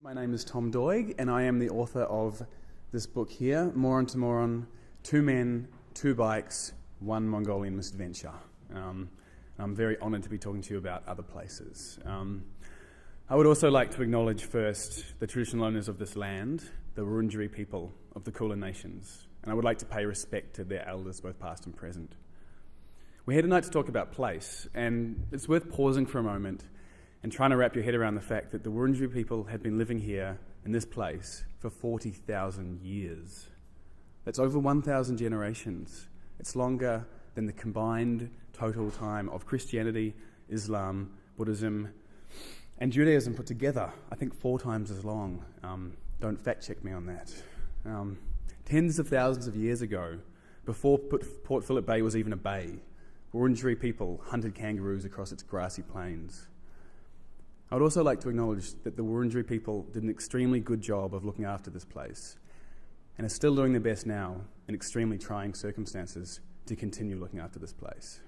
My name is Tom Doig, and I am the author of this book here, Moron to Moron, 2 Men, 2 Bikes, 1 Mongolian Misadventure. I'm very honoured to be talking to you about other places. I would also like to acknowledge first the traditional owners of this land, the Wurundjeri people of the Kulin Nations, and I would like to pay respect to their elders, both past and present. We're here tonight to talk about place, and it's worth pausing for a moment and trying to wrap your head around the fact that the Wurundjeri people have been living here in this place for 40,000 years. That's over 1,000 generations. It's longer than the combined total time of Christianity, Islam, Buddhism, and Judaism put together. I think 4 times as long. Don't fact check me on that. Tens of thousands of years ago, before Port Phillip Bay was even a bay, Wurundjeri people hunted kangaroos across its grassy plains. I would also like to acknowledge that the Wurundjeri people did an extremely good job of looking after this place and are still doing their best now in extremely trying circumstances to continue looking after this place.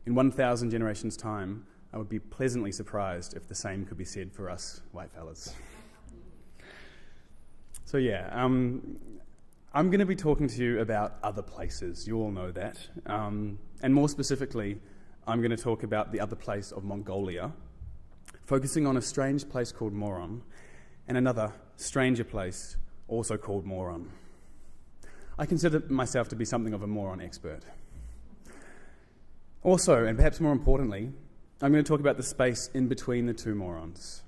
In 1,000 generations' time, I would be pleasantly surprised if the same could be said for us white fellas. So I'm going to be talking to you about other places. You all know that. And more specifically, I'm going to talk about the other place of Mongolia, focusing on a strange place called Moron and another stranger place also called Moron. I consider myself to be something of a Moron expert. Also, and perhaps more importantly, I'm going to talk about the space in between the 2 Morons.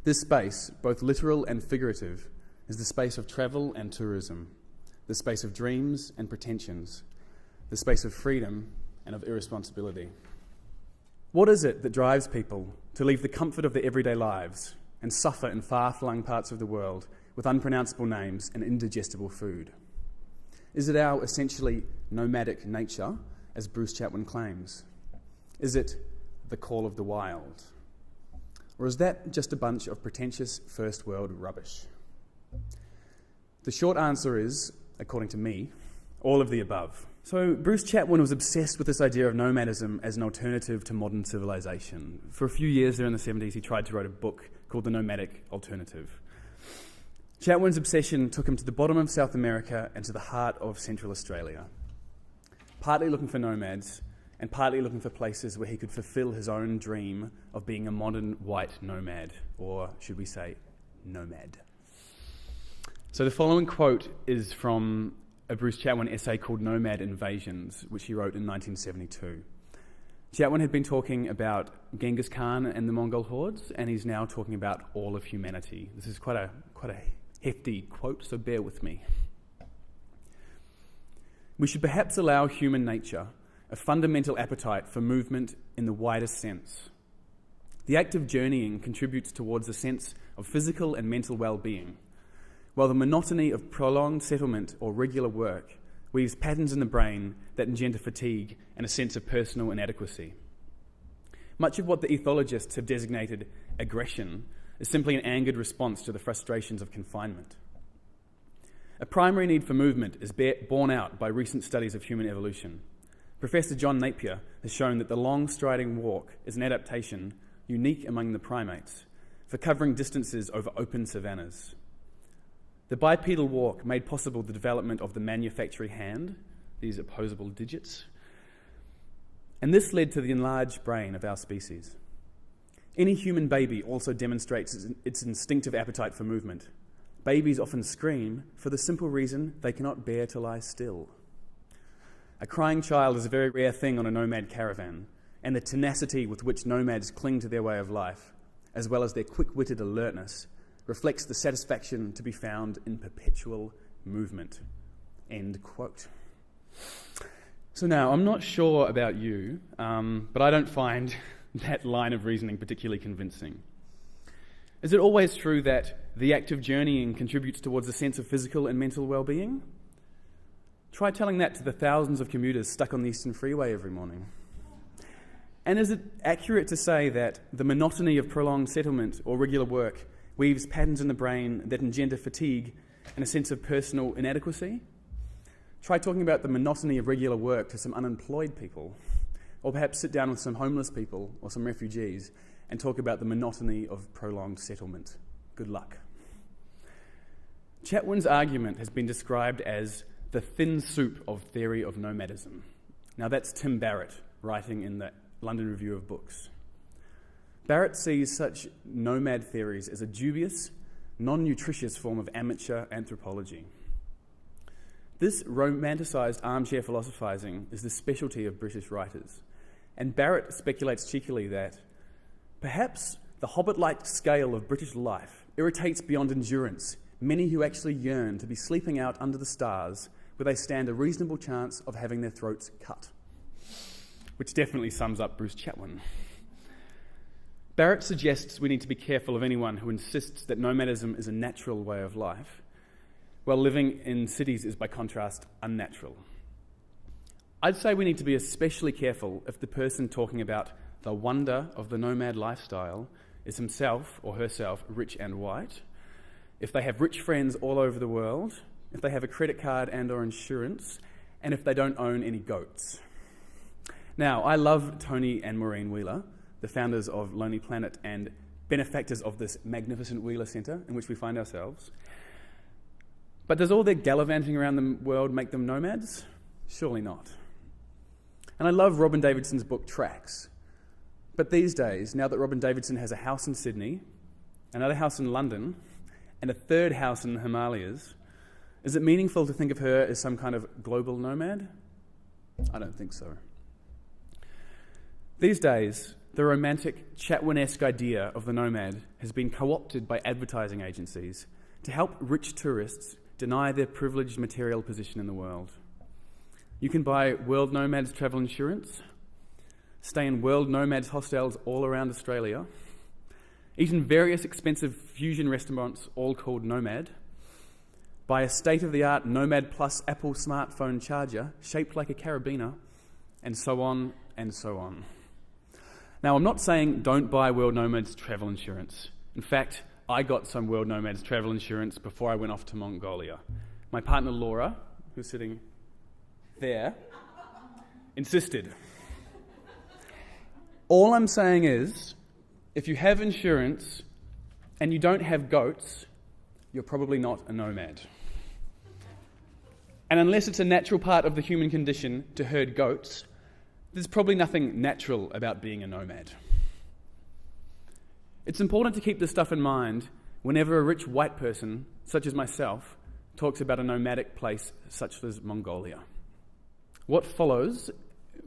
This space, both literal and figurative, is the space of travel and tourism, the space of dreams and pretensions, the space of freedom and of irresponsibility. What is it that drives people to leave the comfort of their everyday lives and suffer in far-flung parts of the world with unpronounceable names and indigestible food? Is it our essentially nomadic nature, as Bruce Chatwin claims? Is it the call of the wild? Or is that just a bunch of pretentious first world rubbish? The short answer is, according to me, all of the above. So Bruce Chatwin was obsessed with this idea of nomadism as an alternative to modern civilization. For a few years there in the 70s, he tried to write a book called The Nomadic Alternative. Chatwin's obsession took him to the bottom of South America and to the heart of Central Australia, partly looking for nomads and partly looking for places where he could fulfill his own dream of being a modern white nomad, or should we say, nomad. So the following quote is from a Bruce Chatwin essay called Nomad Invasions, which he wrote in 1972. Chatwin had been talking about Genghis Khan and the Mongol hordes, and he's now talking about all of humanity. This is quite a hefty quote, so bear with me. We should perhaps allow human nature a fundamental appetite for movement in the widest sense. The act of journeying contributes towards a sense of physical and mental well-being, while the monotony of prolonged settlement or regular work weaves patterns in the brain that engender fatigue and a sense of personal inadequacy. Much of what the ethologists have designated aggression is simply an angered response to the frustrations of confinement. A primary need for movement is borne out by recent studies of human evolution. Professor John Napier has shown that the long striding walk is an adaptation unique among the primates for covering distances over open savannas. The bipedal walk made possible the development of the manufacturing hand, these opposable digits, and this led to the enlarged brain of our species. Any human baby also demonstrates its instinctive appetite for movement. Babies often scream for the simple reason they cannot bear to lie still. A crying child is a very rare thing on a nomad caravan, and the tenacity with which nomads cling to their way of life, as well as their quick-witted alertness, reflects the satisfaction to be found in perpetual movement. End quote. So now, I'm not sure about you, but I don't find that line of reasoning particularly convincing. Is it always true that the act of journeying contributes towards a sense of physical and mental well-being? Try telling that to the thousands of commuters stuck on the Eastern Freeway every morning. And is it accurate to say that the monotony of prolonged settlement or regular work weaves patterns in the brain that engender fatigue and a sense of personal inadequacy? Try talking about the monotony of regular work to some unemployed people, or perhaps sit down with some homeless people or some refugees and talk about the monotony of prolonged settlement. Good luck. Chatwin's argument has been described as the thin soup of theory of nomadism. Now that's Tim Barrett writing in the London Review of Books. Barrett sees such nomad theories as a dubious, non-nutritious form of amateur anthropology. This romanticised armchair philosophizing is the specialty of British writers, and Barrett speculates cheekily that perhaps the hobbit-like scale of British life irritates beyond endurance many who actually yearn to be sleeping out under the stars where they stand a reasonable chance of having their throats cut. Which definitely sums up Bruce Chatwin. Barrett suggests we need to be careful of anyone who insists that nomadism is a natural way of life, while living in cities is, by contrast, unnatural. I'd say we need to be especially careful if the person talking about the wonder of the nomad lifestyle is himself or herself rich and white, if they have rich friends all over the world, if they have a credit card and or insurance, and if they don't own any goats. Now, I love Tony and Maureen Wheeler, the founders of Lonely Planet and benefactors of this magnificent Wheeler Centre in which we find ourselves. But does all their gallivanting around the world make them nomads? Surely not. And I love Robin Davidson's book Tracks. But these days, now that Robin Davidson has a house in Sydney, another house in London, and a third house in the Himalayas, is it meaningful to think of her as some kind of global nomad? I don't think so. These days, the romantic Chatwin-esque idea of the nomad has been co-opted by advertising agencies to help rich tourists deny their privileged material position in the world. You can buy World Nomads travel insurance, stay in World Nomads hostels all around Australia, eat in various expensive fusion restaurants all called Nomad, buy a state-of-the-art Nomad Plus Apple smartphone charger shaped like a carabiner, and so on and so on. Now, I'm not saying don't buy World Nomads travel insurance. In fact, I got some World Nomads travel insurance before I went off to Mongolia. My partner Laura, who's sitting there, insisted. All I'm saying is, if you have insurance and you don't have goats, you're probably not a nomad. And unless it's a natural part of the human condition to herd goats, there's probably nothing natural about being a nomad. It's important to keep this stuff in mind whenever a rich white person, such as myself, talks about a nomadic place such as Mongolia. What follows,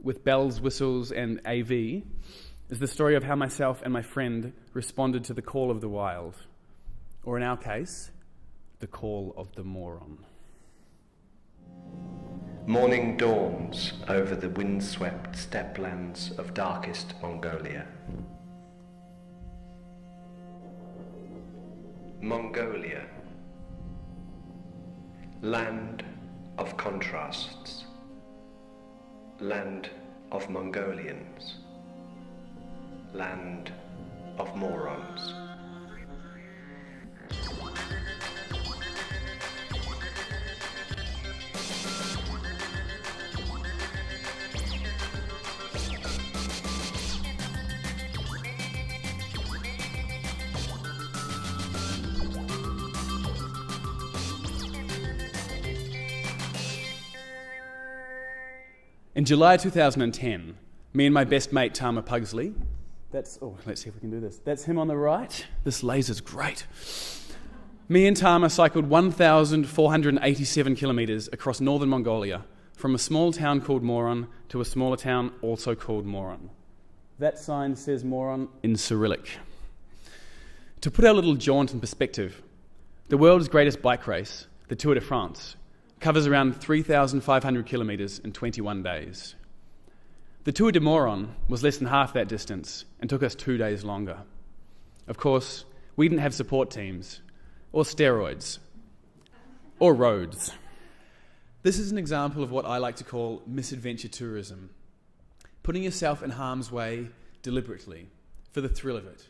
with bells, whistles, and AV, is the story of how myself and my friend responded to the call of the wild, or in our case, the call of the Moron. Morning dawns over the windswept steplands of darkest Mongolia. Mongolia, land of contrasts, land of Mongolians, land of morons. In July 2010, me and my best mate Tama Pugsley, let's see if we can do this. That's him on the right. This laser's great. Me and Tama cycled 1,487 kilometres across northern Mongolia, from a small town called Moron to a smaller town also called Moron. That sign says Moron in Cyrillic. To put our little jaunt in perspective, the world's greatest bike race, the Tour de France, covers around 3,500 kilometres in 21 days. The Tour de Moron was less than half that distance and took us 2 days longer. Of course, we didn't have support teams, or steroids, or roads. This is an example of what I like to call misadventure tourism, putting yourself in harm's way deliberately, for the thrill of it,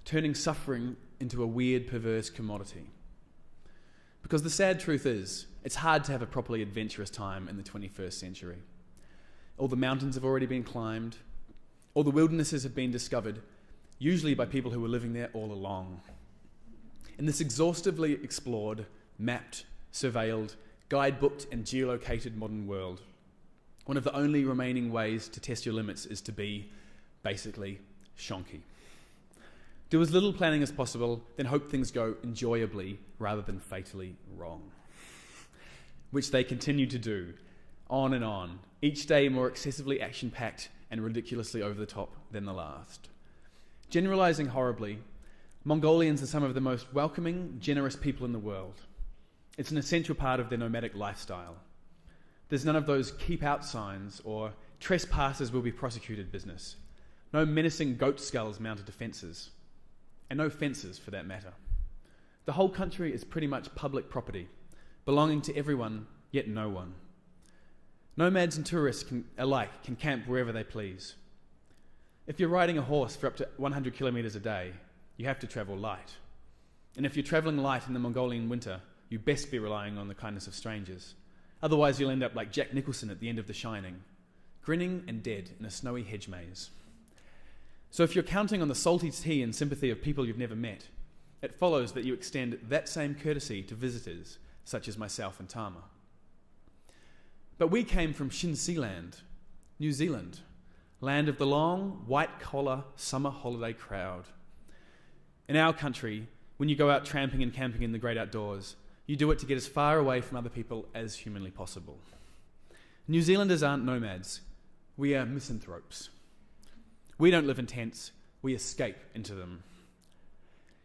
turning suffering into a weird, perverse commodity. Because the sad truth is, it's hard to have a properly adventurous time in the 21st century. All the mountains have already been climbed, all the wildernesses have been discovered, usually by people who were living there all along. In this exhaustively explored, mapped, surveilled, guidebooked and geolocated modern world, one of the only remaining ways to test your limits is to be, basically, shonky. Do as little planning as possible, then hope things go enjoyably rather than fatally wrong. Which they continue to do, on and on, each day more excessively action-packed and ridiculously over the top than the last. Generalizing horribly, Mongolians are some of the most welcoming, generous people in the world. It's an essential part of their nomadic lifestyle. There's none of those keep out signs or trespassers will be prosecuted business. No menacing goat skulls mounted to fences. And no fences for that matter. The whole country is pretty much public property, belonging to everyone, yet no one. Nomads and tourists alike can camp wherever they please. If you're riding a horse for up to 100 kilometres a day, you have to travel light. And if you're travelling light in the Mongolian winter, you best be relying on the kindness of strangers. Otherwise you'll end up like Jack Nicholson at the end of The Shining, grinning and dead in a snowy hedge maze. So if you're counting on the salty tea and sympathy of people you've never met, it follows that you extend that same courtesy to visitors, such as myself and Tama. But we came from Shinsealand, New Zealand, land of the long, white-collar summer holiday crowd. In our country, when you go out tramping and camping in the great outdoors, you do it to get as far away from other people as humanly possible. New Zealanders aren't nomads. We are misanthropes. We don't live in tents, we escape into them.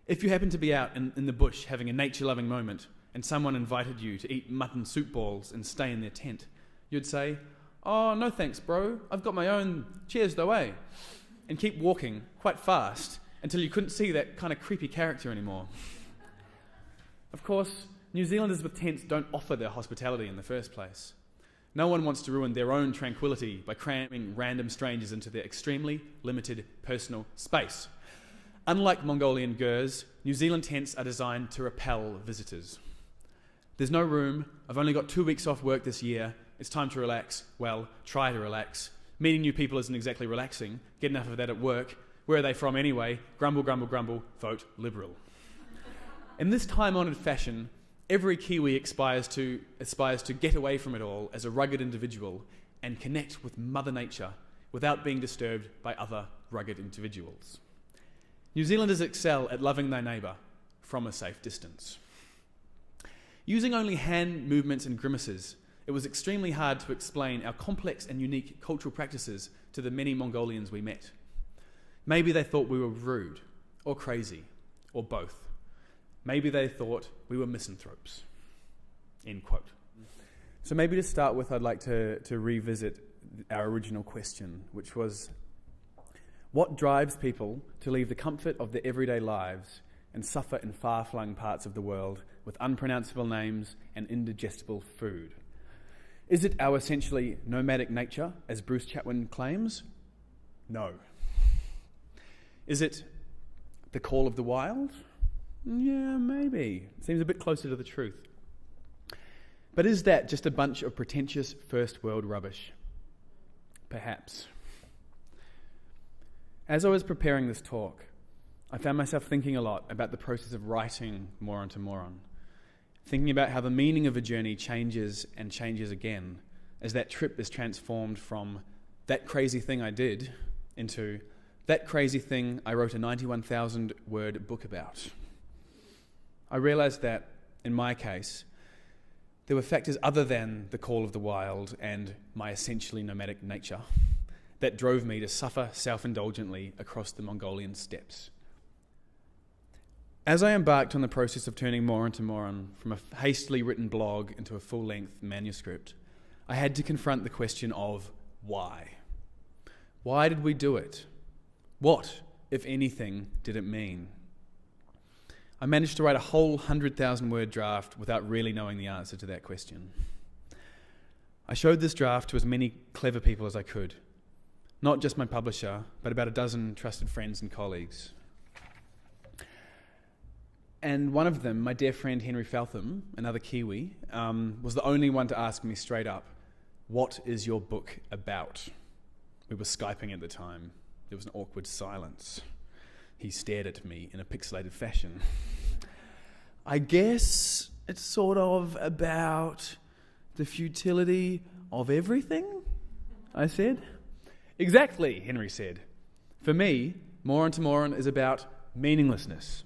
If you happen to be out in the bush having a nature-loving moment and someone invited you to eat mutton soup balls and stay in their tent, you'd say, "Oh, no thanks, bro. I've got my own. Cheers, though, eh?" And keep walking quite fast until you couldn't see that kind of creepy character anymore. Of course, New Zealanders with tents don't offer their hospitality in the first place. No one wants to ruin their own tranquility by cramming random strangers into their extremely limited personal space. Unlike Mongolian gers, New Zealand tents are designed to repel visitors. There's no room. I've only got 2 weeks off work this year. It's time to relax. Well, try to relax. Meeting new people isn't exactly relaxing. Get enough of that at work. Where are they from anyway? Grumble, grumble, grumble. Vote Liberal. In this time-honoured fashion, every Kiwi aspires to get away from it all as a rugged individual and connect with Mother Nature without being disturbed by other rugged individuals. New Zealanders excel at loving their neighbour from a safe distance. Using only hand movements and grimaces, it was extremely hard to explain our complex and unique cultural practices to the many Mongolians we met. Maybe they thought we were rude, or crazy, or both. Maybe they thought we were misanthropes. End quote. So maybe to start with, I'd like to revisit our original question, which was, what drives people to leave the comfort of their everyday lives and suffer in far-flung parts of the world with unpronounceable names and indigestible food? Is it our essentially nomadic nature, as Bruce Chatwin claims? No. Is it the call of the wild? Yeah, maybe. Seems a bit closer to the truth. But is that just a bunch of pretentious first world rubbish? Perhaps. As I was preparing this talk, I found myself thinking a lot about the process of writing Moron to Moron, thinking about how the meaning of a journey changes and changes again as that trip is transformed from that crazy thing I did into that crazy thing I wrote a 91,000 word book about. I realised that, in my case, there were factors other than the call of the wild and my essentially nomadic nature that drove me to suffer self-indulgently across the Mongolian steppes. As I embarked on the process of turning Moron to Moron from a hastily written blog into a full-length manuscript, I had to confront the question of why. Why did we do it? What, if anything, did it mean? I managed to write a whole 100,000 word draft without really knowing the answer to that question. I showed this draft to as many clever people as I could. Not just my publisher, but about a dozen trusted friends and colleagues. And one of them, my dear friend Henry Feltham, another Kiwi, was the only one to ask me straight up, "What is your book about?" We were Skyping at the time. There was an awkward silence. He stared at me in a pixelated fashion. I guess it's sort of about the futility of everything, I said. Exactly, Henry said. For me, Moron to Moron is about meaninglessness.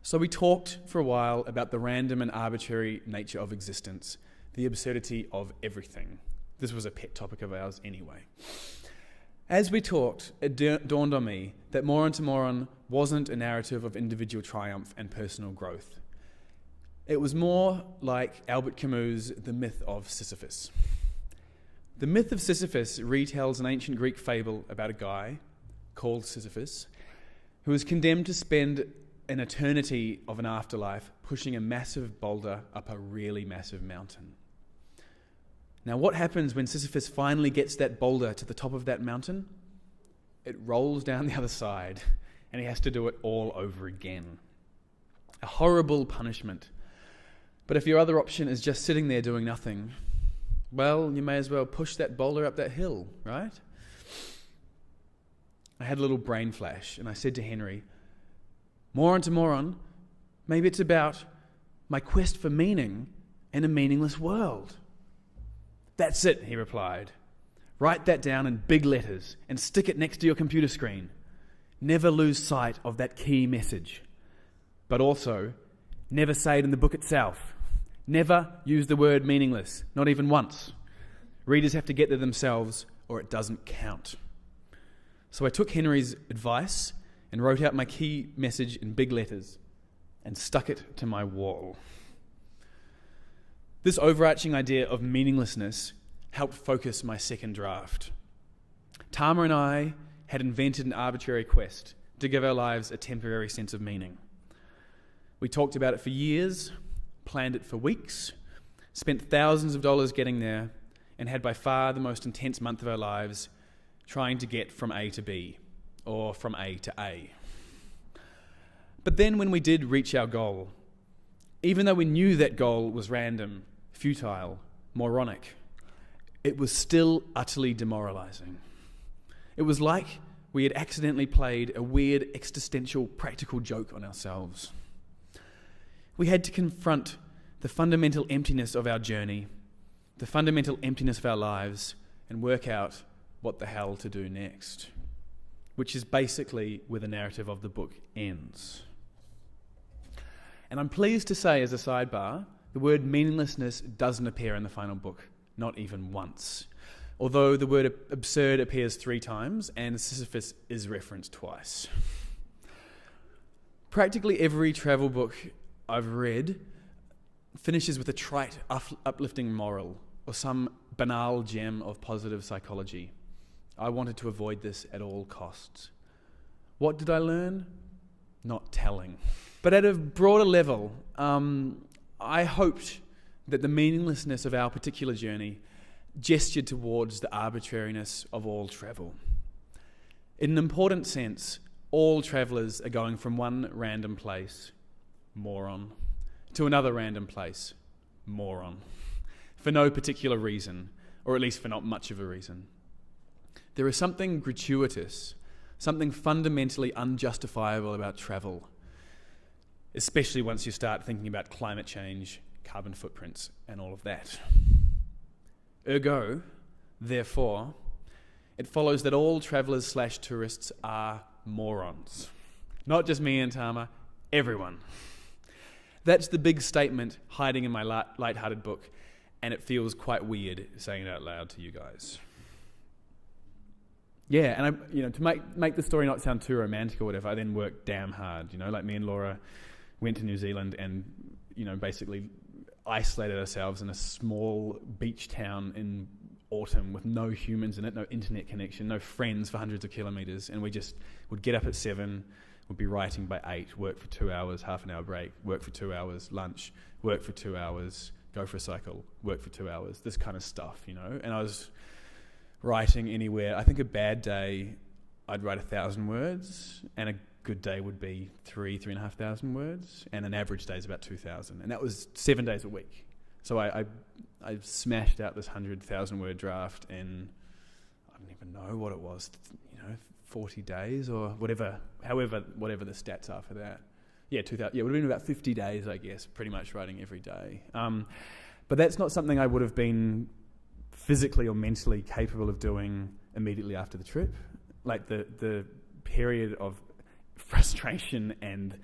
So we talked for a while about the random and arbitrary nature of existence, the absurdity of everything. This was a pet topic of ours anyway. As we talked, it dawned on me that Moron to Moron wasn't a narrative of individual triumph and personal growth. It was more like Albert Camus' The Myth of Sisyphus. The myth of Sisyphus retells an ancient Greek fable about a guy called Sisyphus who was condemned to spend an eternity of an afterlife pushing a massive boulder up a really massive mountain. Now, what happens when Sisyphus finally gets that boulder to the top of that mountain? It rolls down the other side, and he has to do it all over again. A horrible punishment. But if your other option is just sitting there doing nothing, well, you may as well push that boulder up that hill, right? I had a little brain flash, and I said to Henry, Moron to Moron, maybe it's about my quest for meaning in a meaningless world. That's it, he replied. Write that down in big letters and stick it next to your computer screen. Never lose sight of that key message. But also, never say it in the book itself. Never use the word meaningless, not even once. Readers have to get there themselves or it doesn't count. So I took Henry's advice and wrote out my key message in big letters and stuck it to my wall. This overarching idea of meaninglessness helped focus my second draft. Tama and I had invented an arbitrary quest to give our lives a temporary sense of meaning. We talked about it for years, planned it for weeks, spent thousands of dollars getting there, and had by far the most intense month of our lives trying to get from A to B, or from A to A. But then when we did reach our goal, even though we knew that goal was random, futile, moronic, it was still utterly demoralizing. It was like we had accidentally played a weird existential practical joke on ourselves. We had to confront the fundamental emptiness of our journey, the fundamental emptiness of our lives, and work out what the hell to do next, which is basically where the narrative of the book ends. And I'm pleased to say, as a sidebar, the word meaninglessness doesn't appear in the final book, not even once. Although the word absurd appears 3 times and Sisyphus is referenced twice. Practically every travel book I've read finishes with a trite, uplifting moral or some banal gem of positive psychology. I wanted to avoid this at all costs. What did I learn? Not telling. But at a broader level, I hoped that the meaninglessness of our particular journey gestured towards the arbitrariness of all travel. In an important sense, all travellers are going from one random place, Moron, to another random place, Moron, for no particular reason, or at least for not much of a reason. There is something gratuitous, something fundamentally unjustifiable about travel, especially once you start thinking about climate change, carbon footprints, and all of that. Ergo, therefore, it follows that all travellers / tourists are morons. Not just me and Tama, everyone. That's the big statement hiding in my light-hearted book, and it feels quite weird saying it out loud to you guys. Yeah, and to make the story not sound too romantic or whatever, I then worked damn hard. Like me and Laura went to New Zealand and, basically isolated ourselves in a small beach town in autumn with no humans in it, no internet connection, no friends for hundreds of kilometres, and we just would get up at 7, would be writing by 8, work for 2 hours, half an hour break, work for 2 hours, lunch, work for 2 hours, go for a cycle, work for 2 hours, this kind of stuff, and I was writing anywhere. I think a bad day, I'd write 1,000 words, and a good day would be 3,500 words, and an average day is about 2,000, and that was 7 days a week. So I smashed out this 100,000 word draft in, I don't even know what it was, 40 days or whatever the stats are for that. it would have been about 50 days, I guess, pretty much writing every day. But that's not something I would have been physically or mentally capable of doing immediately after the trip. Like the period of frustration and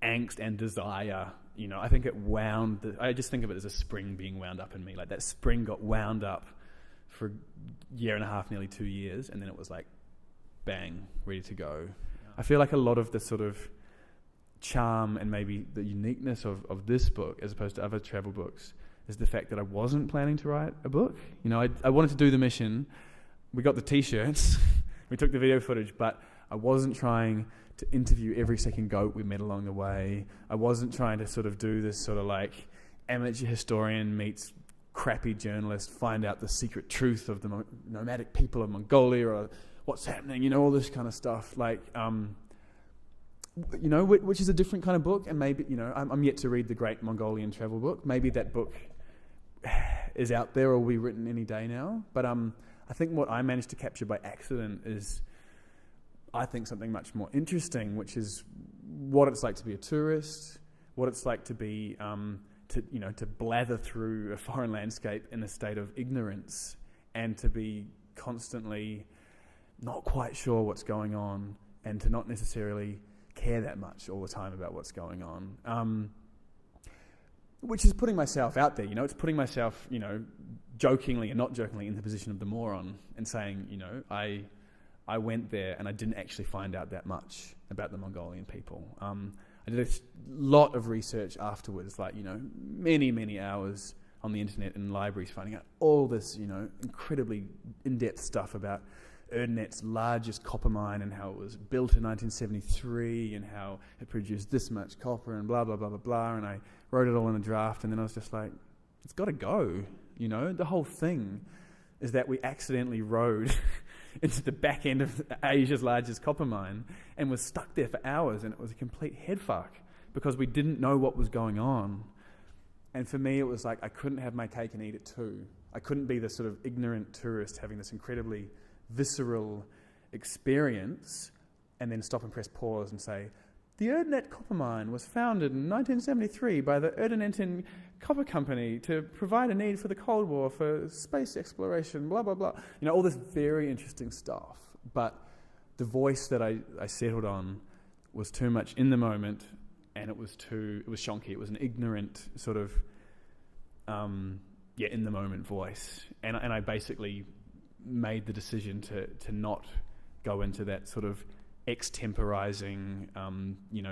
angst and desire, I think I just think of it as a spring being wound up in me. Like that spring got wound up for a year and a half, nearly 2 years, and then it was like, bang, ready to go. Yeah. I feel like a lot of the sort of charm and maybe the uniqueness of this book, as opposed to other travel books, is the fact that I wasn't planning to write a book. I wanted to do the mission. We got the T-shirts. We took the video footage, but I wasn't trying to interview every second goat we met along the way. I wasn't trying to sort of do this sort of like amateur historian meets crappy journalist, find out the secret truth of the nomadic people of Mongolia or what's happening, all this kind of stuff. Like, which is a different kind of book. And maybe, I'm yet to read the great Mongolian travel book. Maybe that book is out there or will be written any day now. But I think what I managed to capture by accident is, I think, something much more interesting, which is what it's like to be a tourist, what it's like to be, to blather through a foreign landscape in a state of ignorance and to be constantly not quite sure what's going on and to not necessarily care that much all the time about what's going on. Which is putting myself out there, it's putting myself, jokingly and not jokingly in the position of the moron and saying, I went there and I didn't actually find out that much about the Mongolian people. I did a lot of research afterwards, like, many, many hours on the internet and libraries finding out all this, incredibly in-depth stuff about Erdnet's largest copper mine and how it was built in 1973 and how it produced this much copper and blah, blah, blah, blah, blah. And I wrote it all in a draft, and then I was just like, it's got to go. The whole thing is that we accidentally rode into the back end of Asia's largest copper mine and was stuck there for hours, and it was a complete headfuck because we didn't know what was going on. And for me, it was like I couldn't have my cake and eat it too. I couldn't be the sort of ignorant tourist having this incredibly visceral experience and then stop and press pause and say, the Erdnet copper mine was founded in 1973 by the Erdenetin Copper Company to provide a need for the Cold War for space exploration, blah, blah, blah. All this very interesting stuff. But the voice that I settled on was too much in the moment, and it was shonky. It was an ignorant sort of, in the moment voice. And I basically made the decision to not go into that sort of extemporizing,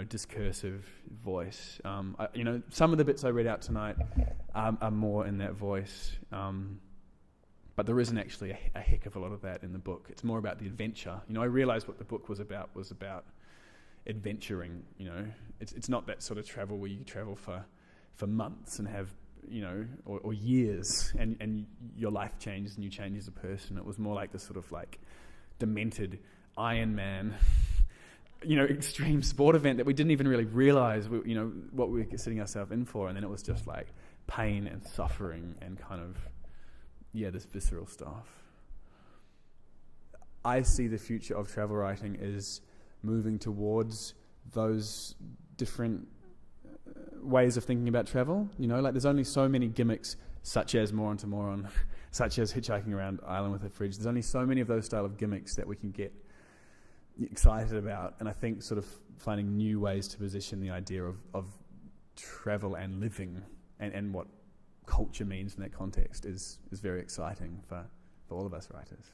discursive voice. Some of the bits I read out tonight are more in that voice, but there isn't actually a heck of a lot of that in the book. It's more about the adventure. I realized what the book was about adventuring. It's not that sort of travel where you travel for months and have, or years, and your life changes and you change as a person. It was more like this sort of like demented Iron Man, extreme sport event that we didn't even really realize, what we were setting ourselves in for. And then it was just like pain and suffering and kind of, this visceral stuff. I see the future of travel writing as moving towards those different ways of thinking about travel. There's only so many gimmicks, such as Moron to Moron, such as hitchhiking around Ireland with a fridge. There's only so many of those style of gimmicks that we can get excited about, and I think sort of finding new ways to position the idea of travel and living and what culture means in that context is very exciting for all of us writers.